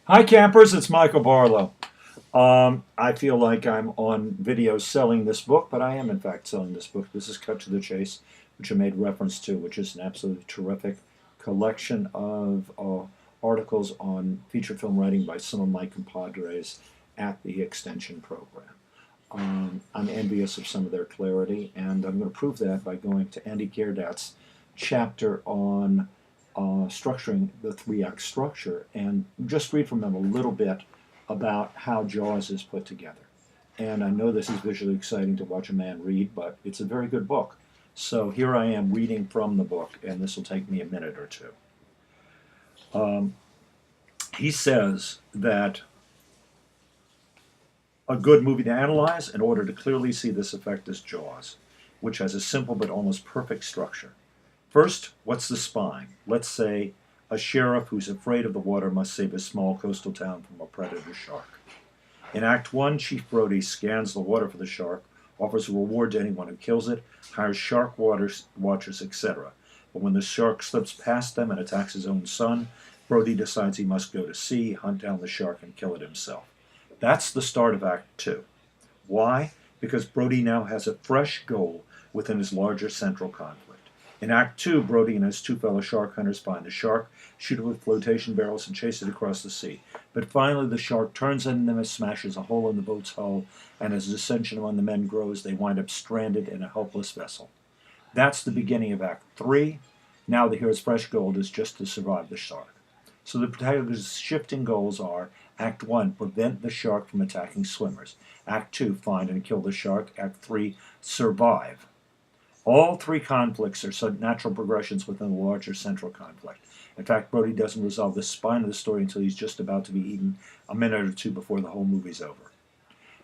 Hi, campers. It's Michael Barlow. I feel like I'm on video selling this book, but I am, in fact, selling this book. This is Cut to the Chase, which I made reference to, which is an absolutely terrific collection of articles on feature film writing by some of my compadres at the Extension program. I'm envious of some of their clarity, and I'm going to prove that by going to Andy Gerdat's chapter on structuring the three-act structure and just read from them a little bit about how Jaws is put together. And I know this is visually exciting to watch a man read, but it's a very good book. So here I am reading from the book, and this will take me a minute or two. Um, he says that a good movie to analyze in order to clearly see this effect is Jaws, which has a simple but almost perfect structure. First, what's the spine? Let's say a sheriff who's afraid of the water must save a small coastal town from a predator shark. In Act 1, Chief Brody scans the water for the shark, offers a reward to anyone who kills it, hires shark watchers, etc. But when the shark slips past them and attacks his own son, Brody decides he must go to sea, hunt down the shark, and kill it himself. That's the start of Act 2. Why? Because Brody now has a fresh goal within his larger central conflict. In Act 2, Brody and his two fellow shark hunters find the shark, shoot it with flotation barrels, and chase it across the sea. But finally, the shark turns on them and smashes a hole in the boat's hull, and as dissension among the men grows, they wind up stranded in a helpless vessel. That's the beginning of Act 3. Now the hero's fresh goal is just to survive the shark. So the protagonist's shifting goals are Act 1, prevent the shark from attacking swimmers. Act 2, find and kill the shark. Act 3, survive. All three conflicts are natural progressions within the larger central conflict. In fact, Brody doesn't resolve the spine of the story until he's just about to be eaten a minute or two before the whole movie's over.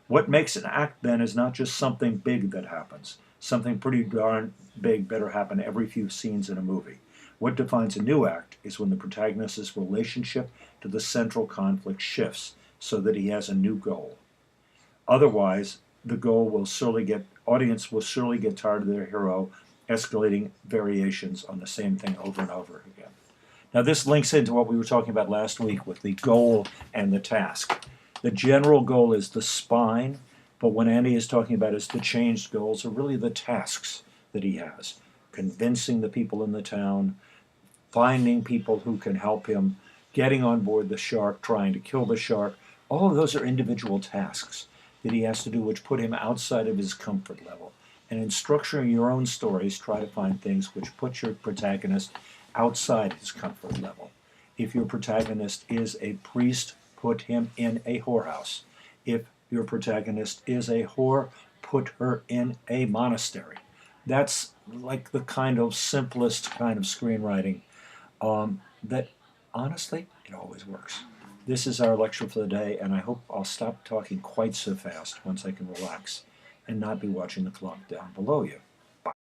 What makes an act, then, is not just something big that happens. Something pretty darn big better happen every few scenes in a movie. What defines a new act is when the protagonist's relationship to the central conflict shifts so that he has a new goal. Otherwise, the goal will surely get audience will surely get tired of their hero escalating variations on the same thing over and over again. Now, this links into what we were talking about last week with the goal and the task. The general goal is the spine, but what Andy is talking about is the changed goals are really the tasks that he has. Convincing the people in the town, finding people who can help him, getting on board the shark, trying to kill the shark. All of those are individual tasks that he has to do, which put him outside of his comfort level. And in structuring your own stories, try to find things which put your protagonist outside his comfort level. If your protagonist is a priest, put him in a whorehouse. If your protagonist is a whore, put her in a monastery. That's like the kind of simplest kind of screenwriting that honestly, it always works. This is our lecture for the day, and I hope I'll stop talking quite so fast once I can relax and not be watching the clock down below you.